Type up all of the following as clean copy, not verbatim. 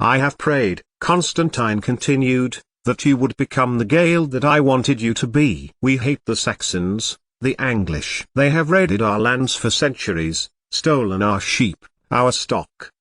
I have prayed," Constantine continued, "that you would become the Gael that I wanted you to be. We hate the Saxons, the English. They have raided our lands for centuries, stolen our sheep, our stock,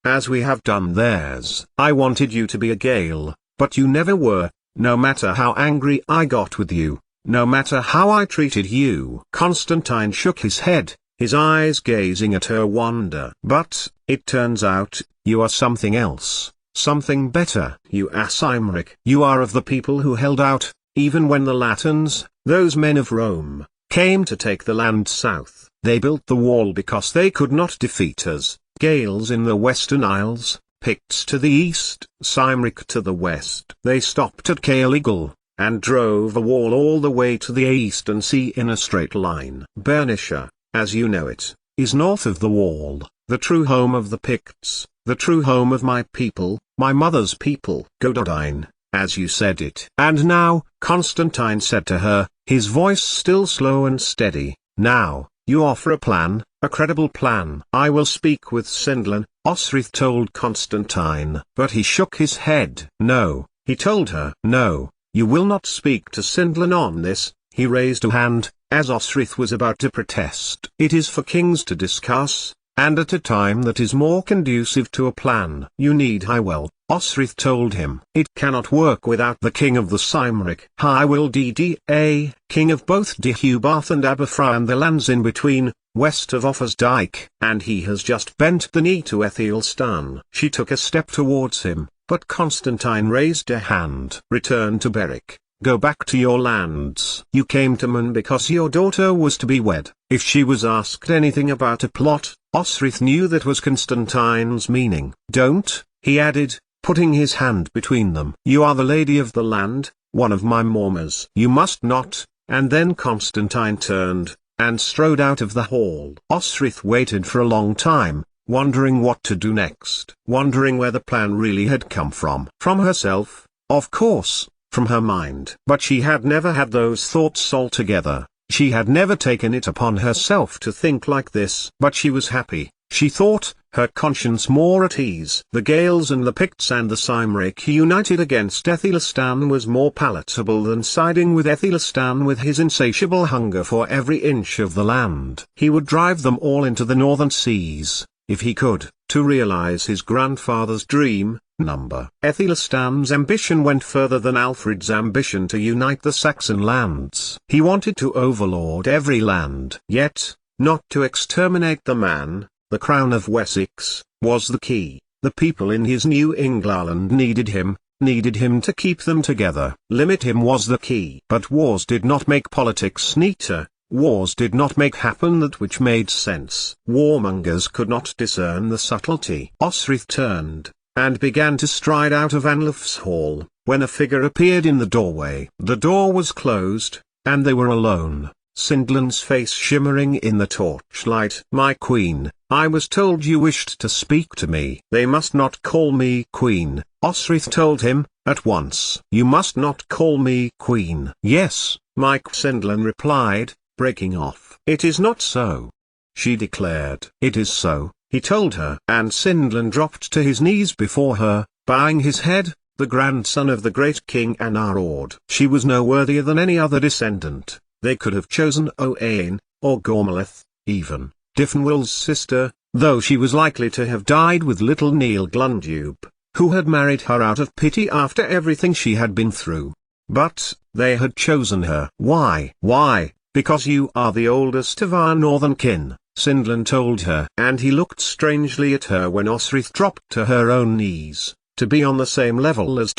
as we have done theirs. I wanted you to be a Gael, but you never were, no matter how angry I got with you, no matter how I treated you." Constantine shook his head, his eyes gazing at her wonder. "But, it turns out, you are something else, something better. You Asimeric. You are of the people who held out, even when the Latins, those men of Rome, came to take the land south. They built the wall because they could not defeat us, Gaels in the Western Isles, Picts to the east, Cymric to the west. They stopped at Caeligal, and drove a wall all the way to the eastern sea in a straight line. Bernicia, as you know it, is north of the wall, the true home of the Picts, the true home of my people, my mother's people. Gododine, as you said it." "And now," Constantine said to her, his voice still slow and steady, "now, you offer a plan, a credible plan." "I will speak with Sindlan," Osrith told Constantine. But he shook his head. "No," he told her. "No, you will not speak to Sindlan on this." He raised a hand, as Osrith was about to protest. "It is for kings to discuss, and at a time that is more conducive to a plan." "You need Hywel," Osrith told him. "It cannot work without the king of the Cymric." "Hywel Dda, king of both Deheubarth and Aberfraw and the lands in between, west of Offa's Dyke." "And he has just bent the knee to Aethelstan." She took a step towards him, but Constantine raised a hand. "Return to Berwick. Go back to your lands. You came to Man because your daughter was to be wed." If she was asked anything about a plot, Osrith knew that was Constantine's meaning. "Don't," he added, putting his hand between them. "You are the lady of the land, one of my Mormas. You must not." And then Constantine turned, and strode out of the hall. Osrith waited for a long time, wondering what to do next. Wondering where the plan really had come from. From herself, of course. From her mind. But she had never had those thoughts altogether. She had never taken it upon herself to think like this. But she was happy, she thought, her conscience more at ease. The Gaels and the Picts and the Cymric united against Aethelstan was more palatable than siding with Aethelstan with his insatiable hunger for every inch of the land. He would drive them all into the northern seas, if he could, to realize his grandfather's dream. Aethelstan's ambition went further than Alfred's ambition to unite the Saxon lands. He wanted to overlord every land. Yet, not to exterminate the man, the crown of Wessex, was the key. The people in his new England needed him to keep them together. Limit him was the key. But wars did not make politics neater. Wars did not make happen that which made sense. Warmongers could not discern the subtlety. Osrith turned, and began to stride out of Anluf's hall, when a figure appeared in the doorway. The door was closed, and they were alone, Sindlan's face shimmering in the torchlight. "My queen, I was told you wished to speak to me." "They must not call me queen," Osrith told him, at once. "You must not call me queen." "Yes, Mike," Sindlan replied, breaking off. "It is not so," she declared. "It is so," he told her. And Sindlan dropped to his knees before her, bowing his head, the grandson of the great King Anarod. She was no worthier than any other descendant. They could have chosen Owain, or Gormleth, even, Dyfnwal's sister, though she was likely to have died with little Neil Glundube, who had married her out of pity after everything she had been through. But, they had chosen her. "Why?" "Why, because you are the oldest of our northern kin," Sindlan told her. And he looked strangely at her when Osrith dropped to her own knees, to be on the same level as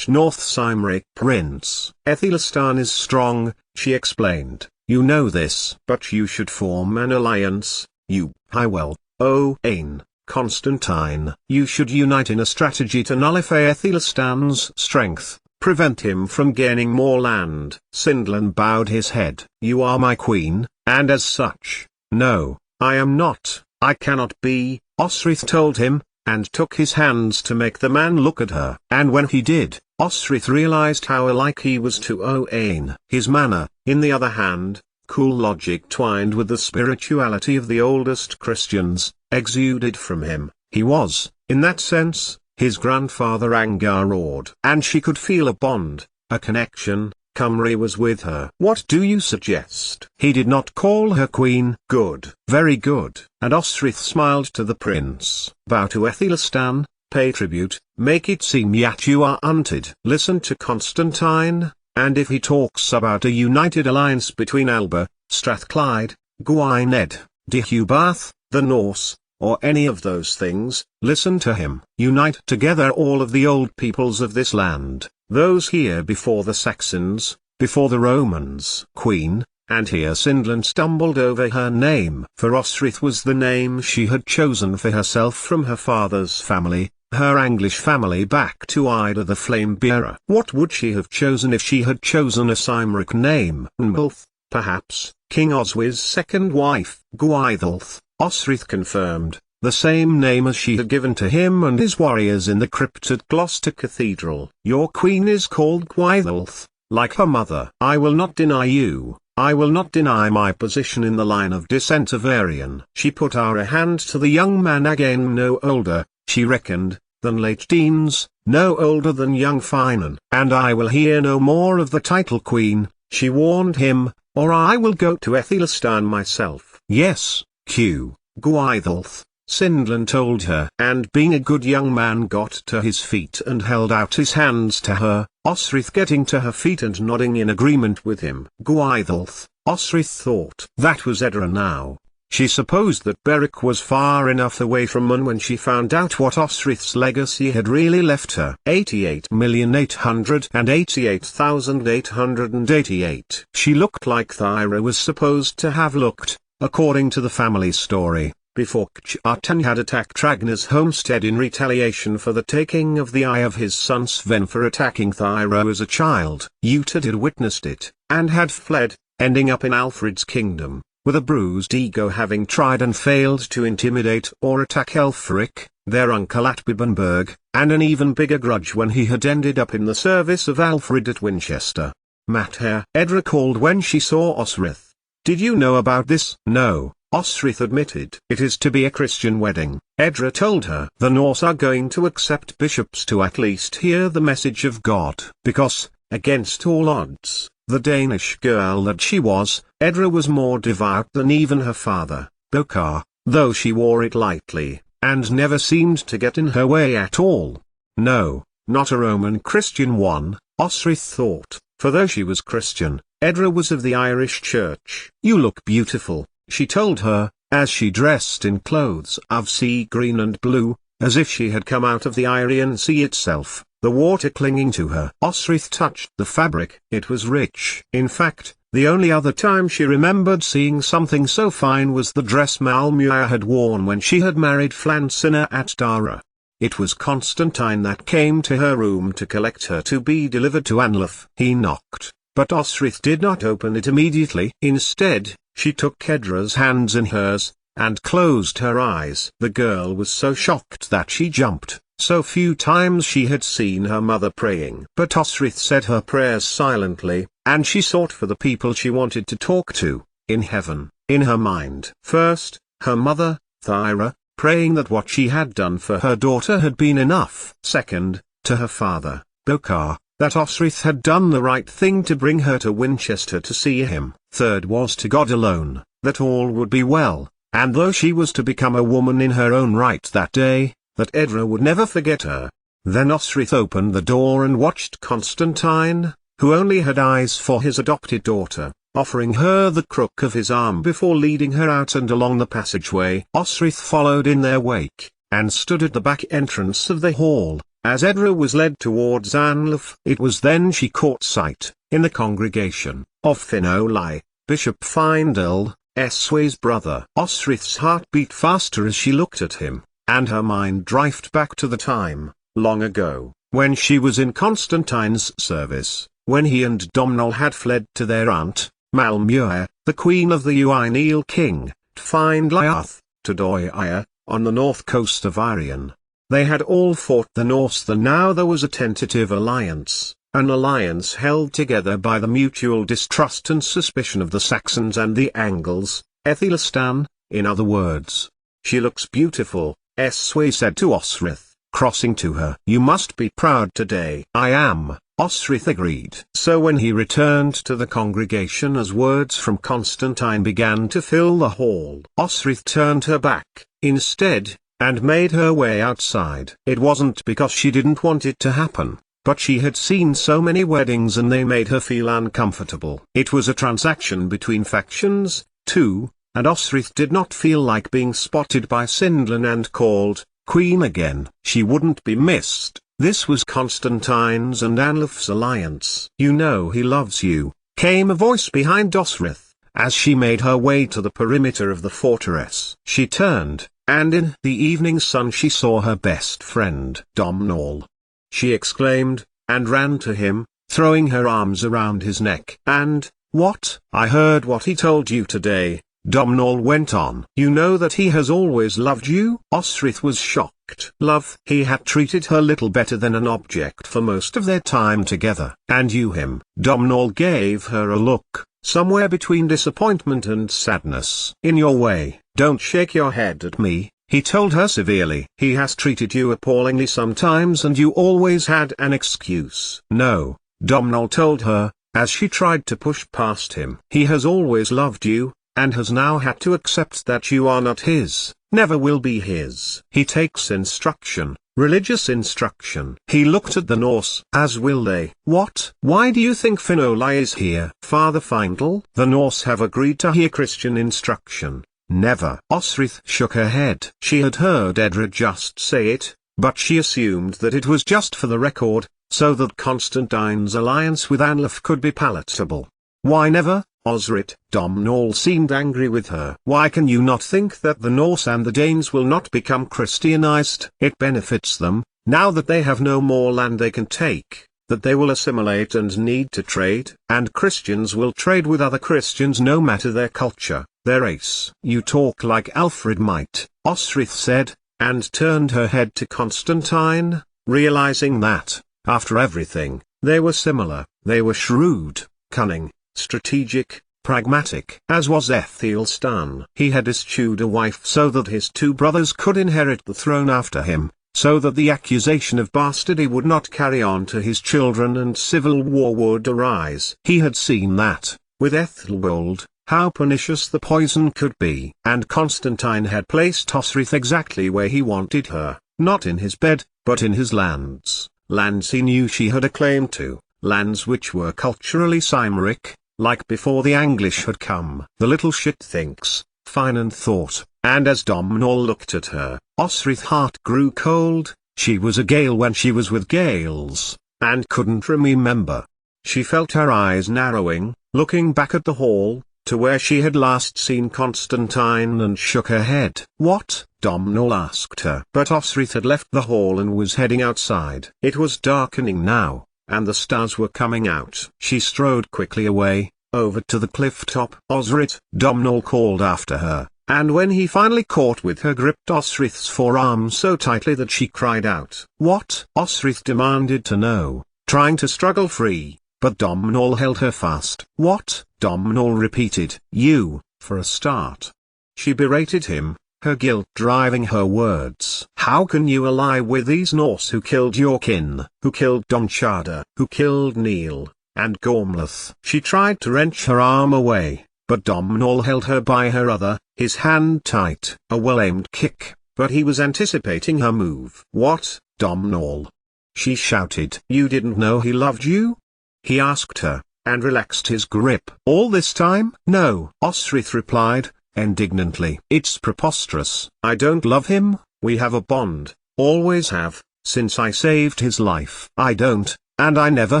North Cymric Prince. "Aethelstan is strong," she explained. "You know this. But you should form an alliance, you, Hywel, Owain, Constantine. You should unite in a strategy to nullify Aethelstan's strength, prevent him from gaining more land." Sindlan bowed his head. "You are my queen, and as such, no, I am not, I cannot be," Osrith told him, and took his hands to make the man look at her. And when he did, Osrith realized how alike he was to Owain. His manner, in the other hand, cool logic twined with the spirituality of the oldest Christians, exuded from him. He was, in that sense, his grandfather Angarord. And she could feel a bond, a connection. Cymru was with her. What do you suggest? He did not call her queen. Good. Very good. And Osrith smiled to the prince. Bow to Aethelstan, pay tribute, make it seem that you are hunted. Listen to Constantine, and if he talks about a united alliance between Alba, Strathclyde, Gwynedd, Deheubarth, the Norse, or any of those things, listen to him. Unite together all of the old peoples of this land, those here before the Saxons, before the Romans. Queen, and here Sindlin stumbled over her name. For Osrith was the name she had chosen for herself from her father's family, her Anglish family back to Ida the Flame-Bearer. What would she have chosen if she had chosen a Cymric name? Nwlf, perhaps, King Oswy's second wife. Gwyddolf, Osrith confirmed, the same name as she had given to him and his warriors in the crypt at Gloucester Cathedral. Your queen is called Gwyddolf, like her mother. I will not deny you. I will not deny my position in the line of descent of Aryan. She put out a hand to the young man again, no older, she reckoned, than late teens, no older than young Finan. And I will hear no more of the title queen, she warned him, or I will go to Aethelstan myself. Yes, Q. Gwyddolf, Sindlin told her. And being a good young man got to his feet and held out his hands to her, Osrith getting to her feet and nodding in agreement with him. Gwyddolf, Osrith thought. That was Edra now. She supposed that Beric was far enough away from Man when she found out what Osrith's legacy had really left her. 88,888,888. She looked like Thyra was supposed to have looked, according to the family story, before Chratan had attacked Ragnar's homestead in retaliation for the taking of the eye of his son Sven for attacking Thyra as a child. Uthed had witnessed it, and had fled, ending up in Alfred's kingdom, with a bruised ego, having tried and failed to intimidate or attack Elfric, their uncle at Bibbenberg, and an even bigger grudge when he had ended up in the service of Alfred at Winchester. Matter, Edra called when she saw Osrith. Did you know about this? No, Osrith admitted. It is to be a Christian wedding, Edra told her. The Norse are going to accept bishops to at least hear the message of God. Because, against all odds, the Danish girl that she was, Edra was more devout than even her father, Bokar, though she wore it lightly, and never seemed to get in her way at all. No, not a Roman Christian one, Osrith thought, for though she was Christian, Edra was of the Irish Church. You look beautiful, she told her, as she dressed in clothes of sea green and blue, as if she had come out of the Irian Sea itself, the water clinging to her. Osrith touched the fabric. It was rich. In fact, the only other time she remembered seeing something so fine was the dress Malmuir had worn when she had married Flancina at Dara. It was Constantine that came to her room to collect her to be delivered to Anlaf. He knocked, but Osrith did not open it immediately. Instead, she took Edra's hands in hers, and closed her eyes. The girl was so shocked that she jumped. So few times she had seen her mother praying. But Osrith said her prayers silently, and she sought for the people she wanted to talk to, in heaven, in her mind. First, her mother, Thyra, praying that what she had done for her daughter had been enough. Second, to her father, Bokar, that Osrith had done the right thing to bring her to Winchester to see him. Third was to God alone, that all would be well, and though she was to become a woman in her own right that day, that Edra would never forget her. Then Osrith opened the door and watched Constantine, who only had eyes for his adopted daughter, offering her the crook of his arm before leading her out and along the passageway. Osrith followed in their wake, and stood at the back entrance of the hall, as Edra was led towards Anlaf. It was then she caught sight, in the congregation, of Finoli, Bishop Findel, Esway's brother. Osrith's heart beat faster as she looked at him, and her mind drifted back to the time, long ago, when she was in Constantine's service, when he and Domnall had fled to their aunt, Malmuir, the queen of the Uineal king, to find Lyath, to Doia, on the north coast of Irian. They had all fought the Norse. Then now there was a tentative alliance, an alliance held together by the mutual distrust and suspicion of the Saxons and the Angles, Aethelstan, in other words. She looks beautiful, Esway said to Osrith. crossing to her. "You must be proud today." "I am," Osrith agreed. So when he returned to the congregation as words from Constantine began to fill the hall, Osrith turned her back, instead, and made her way outside. It wasn't because she didn't want it to happen, but she had seen so many weddings and they made her feel uncomfortable. It was a transaction between factions, too, and Osrith did not feel like being spotted by Sindlin and called Queen again. She wouldn't be missed. This was Constantine's and Anlaf's alliance. "You know he loves you," came a voice behind Osrith, as she made her way to the perimeter of the fortress. She turned, and in the evening sun she saw her best friend. "Domhnall!" she exclaimed, and ran to him, throwing her arms around his neck. "And, what?" "I heard what he told you today," Domhnall went on. "You know that he has always loved you?" Osrith was shocked. Love? He had treated her little better than an object for most of their time together. "And you him?" Domhnall gave her a look, somewhere between disappointment and sadness. "In your way, don't shake your head at me," he told her severely. "He has treated you appallingly sometimes and you always had an excuse." "No," Domhnall told her, as she tried to push past him. "He has always loved you, and has now had to accept that you are not his, never will be his. He takes instruction, religious instruction." He looked at the Norse. "As will they." "What? Why do you think Finoli is here?" "Father Findel?" "The Norse have agreed to hear Christian instruction." "Never." Osrith shook her head. She had heard Edred just say it, but she assumed that it was just for the record, so that Constantine's alliance with Anlaf could be palatable. "Why never, Osrit?" Domhnall seemed angry with her. "Why can you not think that the Norse and the Danes will not become Christianized? It benefits them, now that they have no more land they can take, that they will assimilate and need to trade, and Christians will trade with other Christians no matter their culture, their race." "You talk like Alfred might," Osrith said, and turned her head to Constantine, realizing that, after everything, they were similar. They were shrewd, cunning, strategic, pragmatic. As was Ethelstan. He had eschewed a wife so that his two brothers could inherit the throne after him, so that the accusation of bastardy would not carry on to his children and civil war would arise. He had seen that, with Ethelwald, how pernicious the poison could be. And Constantine had placed Osrith exactly where he wanted her, not in his bed, but in his lands. Lands he knew she had a claim to, lands which were culturally Cymric, like before the Anglish had come. "The little shit thinks," Finan thought, and as Domhnall looked at her, Osrith's heart grew cold. She was a Gale when she was with Gales, and couldn't remember. She felt her eyes narrowing, looking back at the hall, to where she had last seen Constantine, and shook her head. "What?" Domhnall asked her. But Osrith had left the hall and was heading outside. It was darkening now, and the stars were coming out. She strode quickly away, over to the cliff top. "Osrit!" Domhnall called after her, and when he finally caught with her gripped Osrith's forearm so tightly that she cried out. "What?" Osrith demanded to know, trying to struggle free, but Domhnall held her fast. "What?" Domhnall repeated. "You, for a start." She berated him, her guilt driving her words. "How can you ally with these Norse who killed your kin, who killed Donchada, who killed Neil, and Gormlath?" She tried to wrench her arm away, but Domhnall held her by her other, his hand tight. A well-aimed kick, but he was anticipating her move. "What, Domhnall?" she shouted. "You didn't know he loved you?" he asked her, and relaxed his grip. "All this time?" "No," Osrith replied, indignantly. "It's preposterous. I don't love him. We have a bond, always have, since I saved his life. I don't, and I never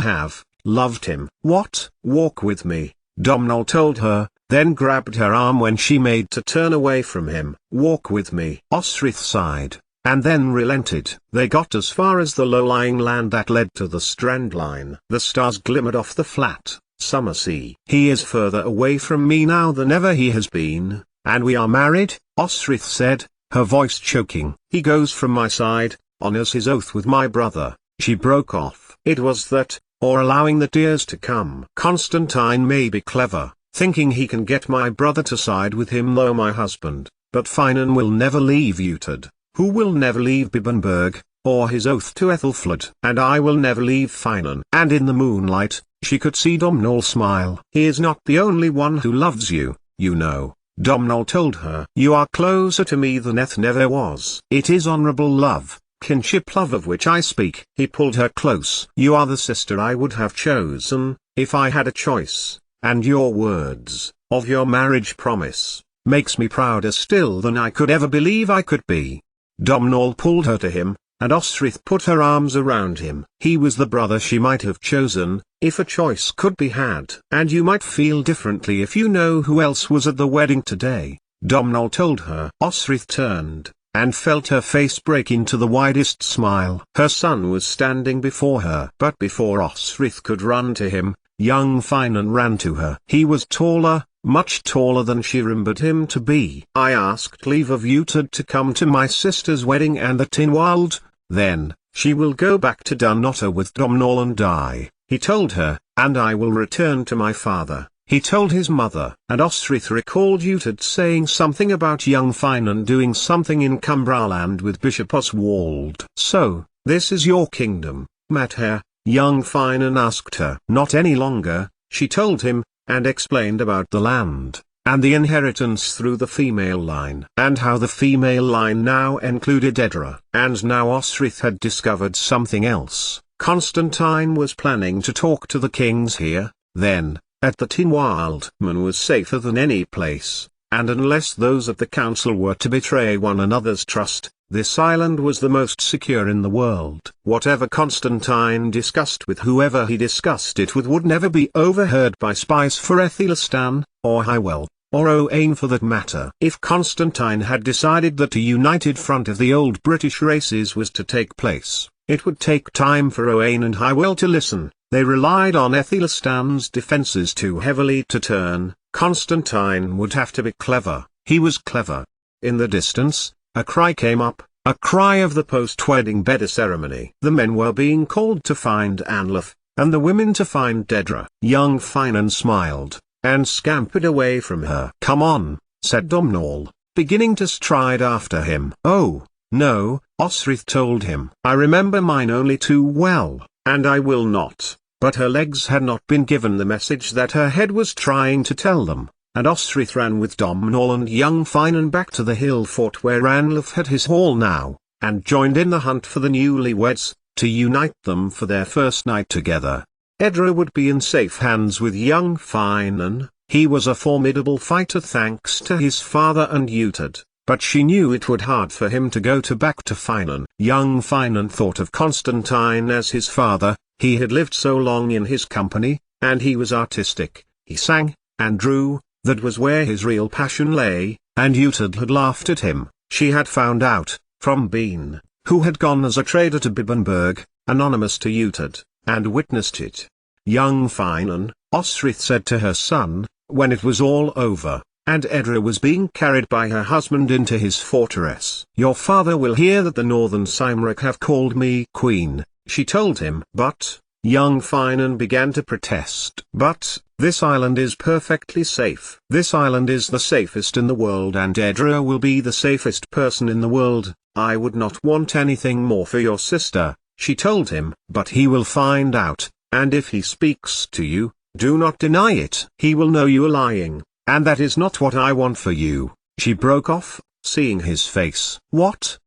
have, loved him." "What?" "Walk with me," Domhnall told her, then grabbed her arm when she made to turn away from him. "Walk with me." Osrith sighed, and then relented. They got as far as the low-lying land that led to the strand line. The stars glimmered off the flat, summer sea. "He is further away from me now than ever he has been, and we are married," Osrith said, her voice choking. "He goes from my side, honors his oath with my brother." She broke off. "It was that, or allowing the tears to come. Constantine may be clever, thinking he can get my brother to side with him though my husband, but Finan will never leave Utad, who will never leave Bibbenberg, or his oath to Ethelfled. And I will never leave Finan. And in the moonlight, she could see Domhnall smile. He is not the only one who loves you, you know, Domhnall told her. You are closer to me than Eth never was. It is honorable love, kinship love of which I speak. He pulled her close. You are the sister I would have chosen, if I had a choice, and your words, of your marriage promise, makes me prouder still than I could ever believe I could be. Domhnall pulled her to him, and Osrith put her arms around him. He was the brother she might have chosen, if a choice could be had. And you might feel differently if you know who else was at the wedding today, Domhnall told her. Osrith turned, and felt her face break into the widest smile. Her son was standing before her. But before Osrith could run to him, young Finan ran to her. He was taller, much taller than she remembered him to be. I asked leave of Uhtred to come to my sister's wedding and the Tinwald, then, she will go back to Dunnottar with Domhnall and die, he told her, and I will return to my father, he told his mother. And Osrith recalled Uhtred saying something about young Finan doing something in Cumbraland with Bishop Oswald. So, this is your kingdom, Mater? Young Finan asked her. Not any longer, she told him, and explained about the land, and the inheritance through the female line, and how the female line now included Edra. And now Osrith had discovered something else. Constantine was planning to talk to the kings here, then, at the Tinwald. Man was safer than any place, and unless those at the council were to betray one another's trust, this island was the most secure in the world. Whatever Constantine discussed with whoever he discussed it with would never be overheard by spies for Aethelstan, or Hywel, or Owain for that matter. If Constantine had decided that a united front of the old British races was to take place, it would take time for Owain and Hywel to listen. They relied on Aethelstan's defences too heavily to turn. Constantine would have to be clever. He was clever. In the distance, a cry came up, a cry of the post-wedding bed ceremony. The men were being called to find Anlaf, and the women to find Dedra. Young Finan smiled, and scampered away from her. Come on, said Domhnall, beginning to stride after him. Oh, no, Osrith told him. I remember mine only too well, and I will not. But her legs had not been given the message that her head was trying to tell them. And Osrith ran with Domhnall and young Finan back to the hill fort where Anlaf had his hall now, and joined in the hunt for the newlyweds, to unite them for their first night together. Edra would be in safe hands with young Finan. He was a formidable fighter thanks to his father and Uhtred, but she knew it would hard for him to go back to Finan. Young Finan thought of Constantine as his father. He had lived so long in his company, and he was artistic. He sang, and drew. That was where his real passion lay, and Uhtred had laughed at him. She had found out, from Bean, who had gone as a trader to Bibbenberg, anonymous to Uhtred, and witnessed it. Young Finan, Osrith said to her son, when it was all over, and Edra was being carried by her husband into his fortress. Your father will hear that the Northern Cymric have called me queen, she told him. But, young Finan began to protest. But, this island is perfectly safe. This island is the safest in the world and Edra will be the safest person in the world. I would not want anything more for your sister, she told him. But he will find out, and if he speaks to you, do not deny it. He will know you are lying, and that is not what I want for you. She broke off, seeing his face. What?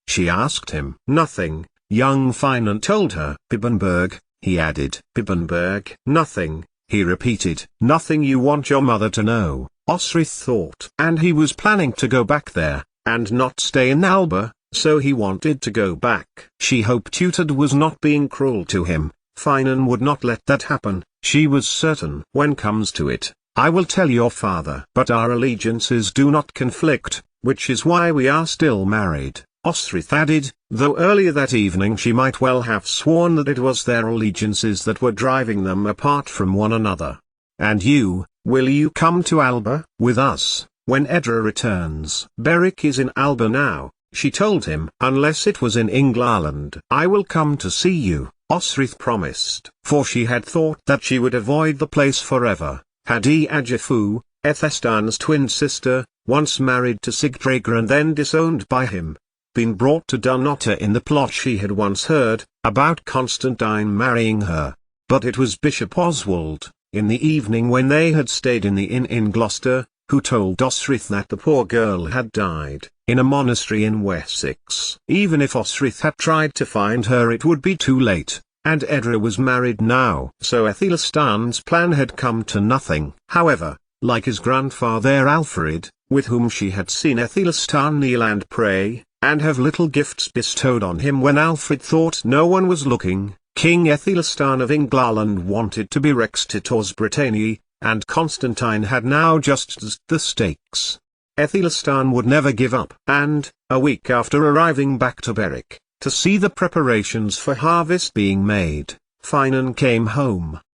She asked him. Nothing, young Finan told her. Bibbenberg, he added. Bibbenberg. Nothing, he repeated. Nothing you want your mother to know, Osrith thought. And he was planning to go back there, and not stay in Alba, so he wanted to go back. She hoped Uhtred was not being cruel to him. Finan would not let that happen, she was certain. When comes to it, I will tell your father. But our allegiances do not conflict, which is why we are still married, Osrith added, though earlier that evening she might well have sworn that it was their allegiances that were driving them apart from one another. And you, will you come to Alba with us, when Edra returns? Beric is in Alba now, she told him. Unless it was in England. I will come to see you, Osrith promised. For she had thought that she would avoid the place forever. Hadi Ajafu, Ethestan's twin sister, once married to Sigtraga and then disowned by him. been brought to Dunnottar in the plot she had once heard, about Constantine marrying her. But it was Bishop Oswald, in the evening when they had stayed in the inn in Gloucester, who told Osric that the poor girl had died, in a monastery in Wessex. Even if Osric had tried to find her it would be too late, and Edra was married now. So Ethelstan's plan had come to nothing. However, like his grandfather Alfred, with whom she had seen Ethelstan kneel and pray, and have little gifts bestowed on him when Alfred thought no one was looking, King Ethelstan of England wanted to be Rex Titors Britanniae, and Constantine had now just the stakes. Ethelstan would never give up. And, a week after arriving back to Berwick, to see the preparations for harvest being made, Finan came home.